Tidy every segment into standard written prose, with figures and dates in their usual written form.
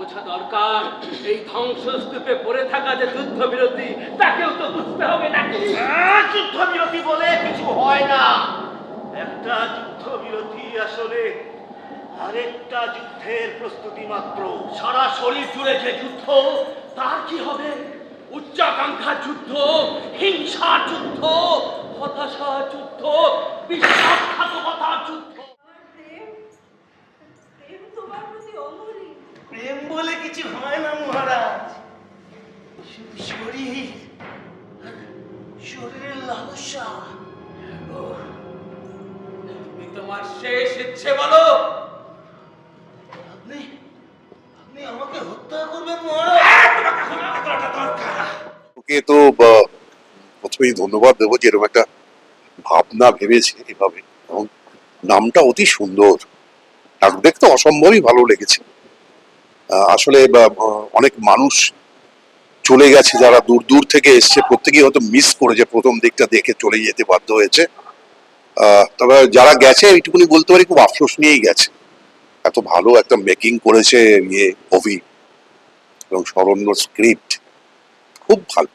বোঝা দরকার এই ধ্বংসস্তূপে পড়ে থাকা যে যুদ্ধবিরতি তাকেও তো বুঝতে হবে নাকি? যুদ্ধবিরতি বলে কিছু হয় না। একটা যুদ্ধবিরতি আসলে আরেকটা যুদ্ধের প্রস্তুতি মাত্র। সারা শরীর জুড়ে যে যুদ্ধ, তার কি হবে? উচ্চাকাঙ্ক্ষার যুদ্ধ, হিংসার যুদ্ধ, হতাশার যুদ্ধ, বিশ্বাসঘাতকতার যুদ্ধ। প্রেম বলে কিছু হয় না মহারাজ, শুধু শরীরের লালসা। তুমি তোমার শেষ ইচ্ছে বলো। আপনি আপনি আমাকে হত্যা করবেন মহারাজ? ওকে তো প্রথমেই ধন্যবাদ দেবো যে এরকম একটা ভাবনা ভেবেছে এভাবে, এবং নামটা অতি সুন্দর, আর দেখতে অসম্ভবই ভালো লেগেছে। আসলে অনেক মানুষ চলে গেছে যারা দূর দূর থেকে এসছে, প্রত্যেকেই হয়তো মিস করেছে, প্রথম দিকটা দেখে চলে যেতে বাধ্য হয়েছে। তবে যারা গেছে এইটুকুনি বলতে পারি খুব আফসোস নিয়েই গেছে। এত ভালো একটা মেকিং করেছে অভি, এবং শরণ্য স্ক্রিপ্ট খুব ভালো,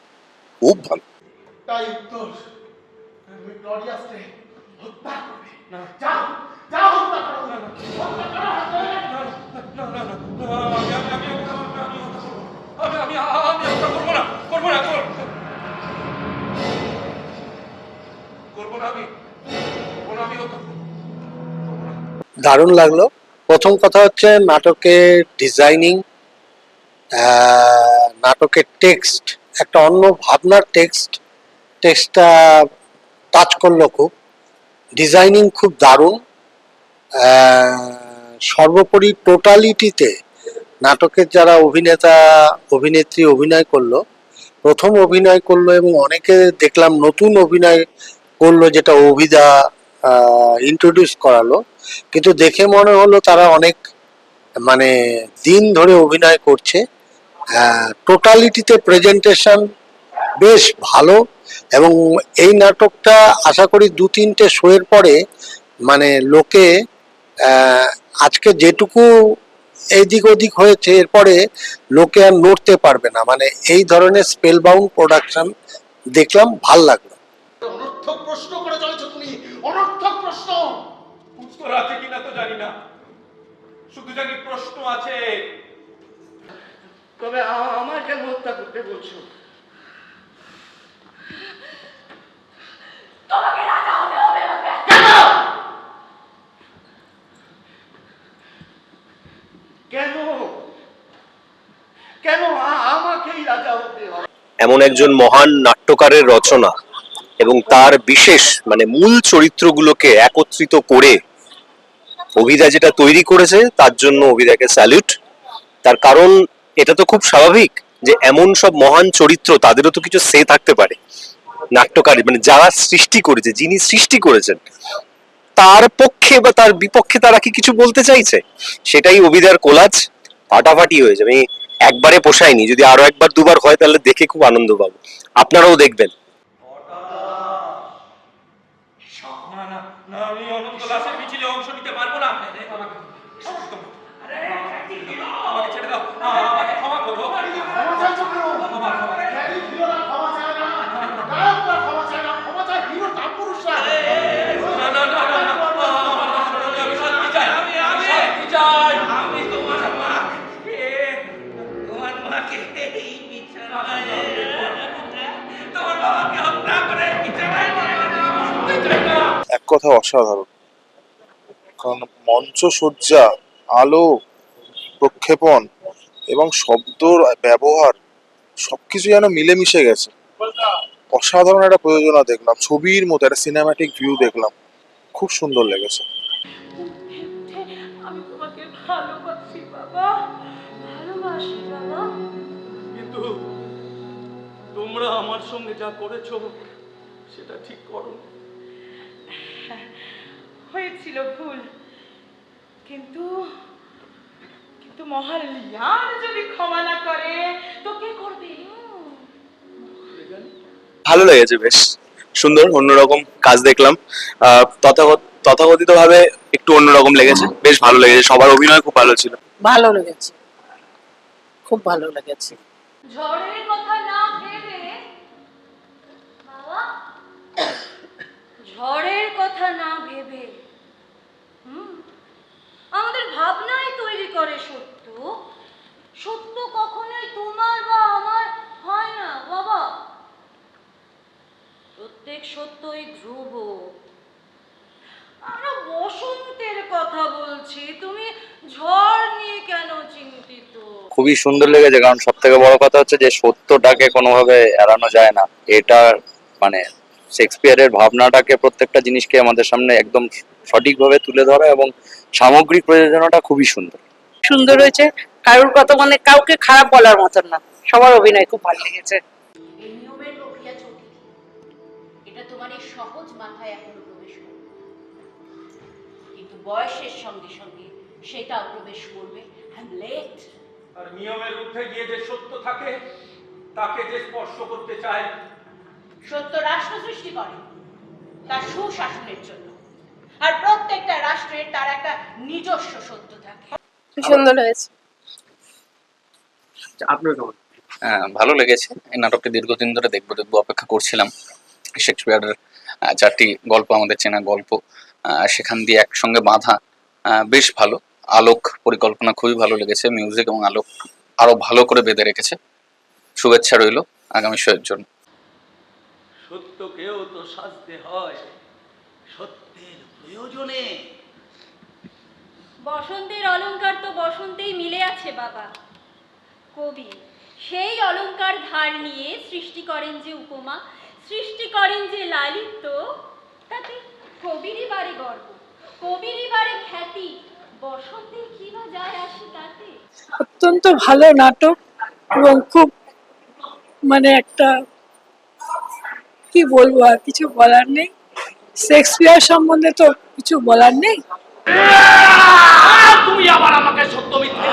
খুব ভালো। তাই উত্তর ক্লডিয়াসকে হত্যা করবে। যাও যাও, হত্যা করো, হত্যা করো। দারুণ লাগলো। প্রথম কথা হচ্ছে নাটকের ডিজাইনিং, নাটকের টেক্সট, একটা অন্য ভাবনার টেক্সটটা টাচ করলো খুব। ডিজাইনিং খুব দারুণ। সর্বোপরি টোটালিটিতে নাটকের যারা অভিনেতা অভিনেত্রী অভিনয় করলো, প্রথম অভিনয় করলো, এবং অনেকে দেখলাম নতুন অভিনয় করলো, যেটা অভিদা ইন্ট্রোডিউস করালো, কিন্তু দেখে মনে হলো তারা অনেক মানে দিন ধরে অভিনয় করছে। টোটালিটিতে প্রেজেন্টেশন বেশ ভালো, এবং এই নাটকটা আশা করি 2-3টে শোয়ের পরে মানে লোকে আজকে যেটুকু এদিক ওদিক হয়েছে এরপরে লোকে আর নড়তে পারবে না। মানে এই ধরনের স্পেল বাউন্ড প্রোডাকশন দেখলাম, ভাল লাগলো। অনর্থক প্রশ্ন করে চলেছো তুমি, অনর্থক প্রশ্ন। উত্তর আছে কিনা তো জানি না, শুধু জানি প্রশ্ন আছে। তবে আমার কেন হত্যা করতে বলছো? তোমাকে রাজা হতে হবে। কেন কেন আমাকেই রাজা হতে হবে? এমন একজন মহান নাট্যকারের রচনা, এবং তার বিশেষ মানে মূল চরিত্রগুলোকে একত্রিত করে অভিদা যেটা তৈরি করেছে, তার জন্য অভিদাকে স্যালুট। তার কারণ এটা তো খুব স্বাভাবিক যে এমন সব মহান চরিত্র, তাদেরও তো কিছু সে থাকতে পারে। নাট্যকারী মানে যারা সৃষ্টি করেছে, যিনি সৃষ্টি করেছেন, তার পক্ষে বা তার বিপক্ষে তারা কি কিছু বলতে চাইছে, সেটাই অভিদার কোলাজ। ফাটাফাটি হয়েছে, আমি একবারে পোষায়নি, যদি আরো একবার দুবার হয় তাহলে দেখে খুব আনন্দ পাবো, আপনারাও দেখবেন। আমি অনন্ত দাসের মিছিলে অংশ নিতে পারবো না। আমাকে ছেড়ে দাও, আমাকে ক্ষমা করো। এক কথা অসাধারণ, কারণ মঞ্চসজ্জা, আলো, প্রক্ষেপণ এবং শব্দর ব্যবহার সবকিছু যেন মিলেমিশে গেছে। অসাধারণ একটা প্রযোজনা দেখলাম, ছবির মতো একটা সিনেম্যাটিক ভিউ দেখলাম, খুব সুন্দর লেগেছে। আমি তোমাকে ভালোবাসি বাবা, ভালোবাসি বাবা। কিন্তু তোমরা আমার সঙ্গে যা করেছো সেটা ঠিক করো। হয়েছিল ভুল, কিন্তু কিন্তু মহান লিয়ার যদি ক্ষমা না করে তো কে করবে? ভালো লেগেছে, বেশ সুন্দর, অন্যরকম কাজ দেখলাম। তথাকথিত ভাবে একটু অন্যরকম লেগেছে, বেশ ভালো লেগেছে। সবার অভিনয় খুব ভালো ছিল। ভালো লেগেছে। খুব ভালো লেগেছে। ঝড়ের কথা না ভেবে বাবা, ঝড়ের কথা না ভেবে আমাদের ভাবনাই তৈরি করে সত্য। সত্য কখনোই তোমার বা আমার হয় না বাবা। প্রত্যেক সত্যই ধ্রুব। আমরা বসন্তের কথা বলছি, তুমি ঝড় নিয়ে কেন চিন্তিত? খুবই সুন্দর লেগেছে, কারণ সব থেকে বড় কথা হচ্ছে যে সত্যটাকে কোনোভাবে এড়ানো যায় না। এটা মানে শেক্সপিয়ারের ভাবনাটাকে, প্রত্যেকটা জিনিসকে আমাদের সামনে একদম সঠিকভাবে তুলে ধরা, এবং সামগ্রিক প্রযোজনাটা খুবই সুন্দর। সুন্দর হয়েছে, কারোর কথা মানে কাউকে খারাপ বলার মতন না, সবার অভিনয় খুব ভালো লেগেছে। এই নিয়মের প্রক্রিয়া জটিল, এটা তোমার এই সহজ মাথায় এখনো প্রবেশ করবে, কিন্তু বয়সের সঙ্গে সঙ্গে সেটাও প্রবেশ করবে। লেট। আর নিয়মের ঊর্ধ্বে গিয়ে যে সত্য থাকে তাকে যে স্পর্শ করতে চায়। সত্য রাষ্ট্র সৃষ্টি করে তার সুশাসনের জন্য, আর প্রত্যেকটা রাষ্ট্রের তার একটা নিজস্ব সত্য থাকে। সুন্দর হয়েছে। আপনার কেমন? ভালো লেগেছে। এই নাটকটি দীর্ঘদিন ধরে দেখবো অপেক্ষা করছিলাম। শেক্সপিয়ারের 4টি গল্প, আমাদের চেনা গল্প, সেখান দিয়ে একসঙ্গে বাঁধা, বেশ ভালো। আলোক পরিকল্পনা খুবই ভালো লেগেছে, মিউজিক এবং আলোক আরো ভালো করে বেঁধে রেখেছে। শুভেচ্ছা রইল আগামী শোয়ের জন্য। সত্যকেও তো সাজতে হয় সত্যের প্রয়োজনে। বসন্তের অলংকার তো বসন্তেই মিলে আছে বাবা। কবি সেই অলংকার ধার নিয়ে সৃষ্টি করেন যে উপমা, সৃষ্টি করেন যে লালিত্য, তাতে কবিরই বাড়ে গর্ব, কবিরই বাড়ে খ্যাতি। বসন্তের কি বা যায় আসে তাতে? অত্যন্ত ভালো নাটক, এবং খুব মানে একটা কি বলবো, আর কিছু বলার নেই। শেক্সপিয়ার সম্বন্ধে তো কিছু বলার নেই। তুমি আবার আমাকে সত্য মিথ্যে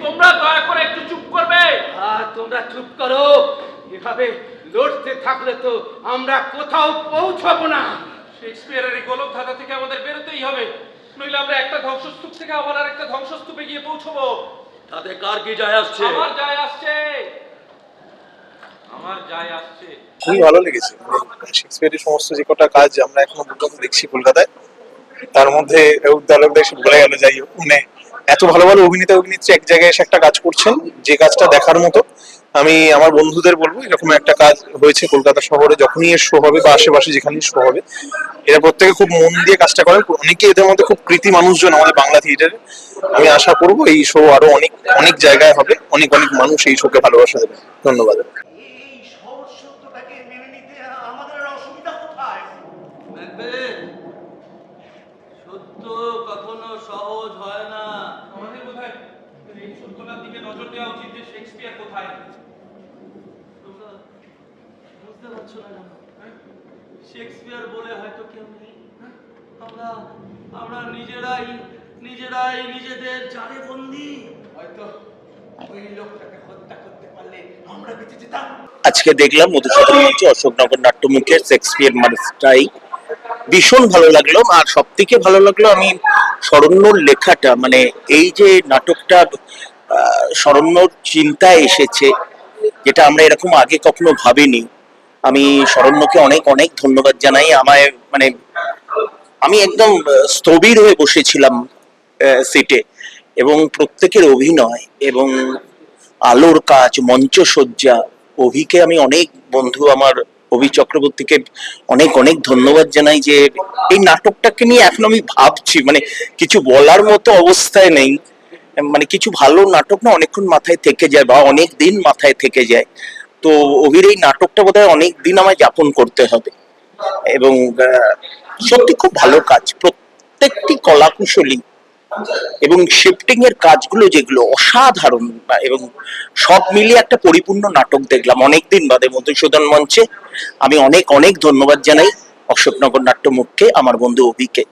তোমরা দয়া করে একটু চুপ করবে। তোমরা চুপ করো। এভাবে লড়তে থাকলে তো আমরা কোথাও পৌঁছাবো না। শেক্সপিয়ারের এই গোলক ধাঁধা থেকে আমাদের বেরোতেই হবে, নইলে আমরা একটা ধ্বংসস্তূপ থেকে আবার আরেকটা ধ্বংসস্তূপে গিয়ে পৌঁছবো। তাতে কার কি যায় আসছে? আমার যায় আসছে, আমার যায় আসছে। খুবই ভালো লেগেছে। শেক্সপিয়ারের সমস্ত যে কটা কাজ আমরা এখনো পর্যন্ত দেখছি কলকাতায়, তার মধ্যে এসে বলে গেল। যাই হোক, মানে এত ভালো ভালো অভিনেতা অভিনেত্রী এক জায়গায় এসে একটা কাজ করছেন, যে কাজটা দেখার মতো। আমি আমার বন্ধুদের বলবো, এরকম একটা কাজ হয়েছে কলকাতা শহরে, যখনই এর শো হবে বা আশেপাশে যেখানেই শো হবে, এরা প্রত্যেকে খুব মন দিয়ে কাজটা করেন। অনেকে এদের মধ্যে খুব কৃতি মানুষজন আমাদের বাংলা থিয়েটারে। আমি আশা করবো এই শো আরো অনেক অনেক জায়গায় হবে, অনেক অনেক মানুষ এই শোকে ভালোবাসা দেবে। ধন্যবাদ। এই সহজ সত্যটাকে মেনে নিতে আমাদের আর অসুবিধা কোথায়? সত্য কখনো সহজ হয় না। আমাদের বোধহয় এই সত্যটার দিকে নজর দেওয়া উচিত যে শেক্সপিয়ার কোথায়। তোমরা বুঝতে পারছো না কেন? শেক্সপিয়ার বলে হয়তো কেউ নেই। আমরা আমরা নিজেরাই নিজেরাই নিজেদের জালে বন্দী। হয়তো ওই লোকটাকে হত্যা করতে পারলে আমরা বেঁচে যেতাম। আজকে দেখলাম মধুসূদন মঞ্চে অশোকনগর নাট্যমুখের শেক্সপিয়ার মাস্টাই, ভীষণ ভালো লাগলো। আর সব থেকে ভালো লাগলো আমি শরণ্যর লেখাটা, মানে এই যে নাটকটা শরণ্যর চিন্তায় এসেছে, যেটা আমরা এরকম আগে কখনো ভাবিনি। আমি শরণ্যকে অনেক অনেক ধন্যবাদ জানাই। আমায় মানে আমি একদম স্থবির হয়ে বসেছিলাম সিটে, এবং প্রত্যেকের অভিনয় এবং আলোর কাজ, মঞ্চসজ্জা, অভিকে আমি অনেক, বন্ধু আমার অভি চক্রবর্তীকে অনেক অনেক ধন্যবাদ জানাই। যে এই নাটকটাকে নিয়ে এখন আমি ভাবছি, মানে কিছু বলার মতো অবস্থায় নেই। মানে কিছু ভালো নাটক না অনেকক্ষণ মাথায় থেকে যায়, বা অনেক দিন মাথায় থেকে যায়। তো অভির এই নাটকটা বোধহয় অনেক দিন আমায় যাপন করতে হবে। এবং সত্যি খুব ভালো কাজ, প্রত্যেকটি কলাকুশলী, এবং শিফটিং এর কাজগুলো যেগুলো অসাধারণ, এবং সব মিলিয়ে একটা পরিপূর্ণ নাটক দেখলাম অনেকদিন বাদে মধুসূদন মঞ্চে। আমি অনেক অনেক ধন্যবাদ জানাই অশোকনগর নাট্যমুখকে, আমার বন্ধু অভিকে।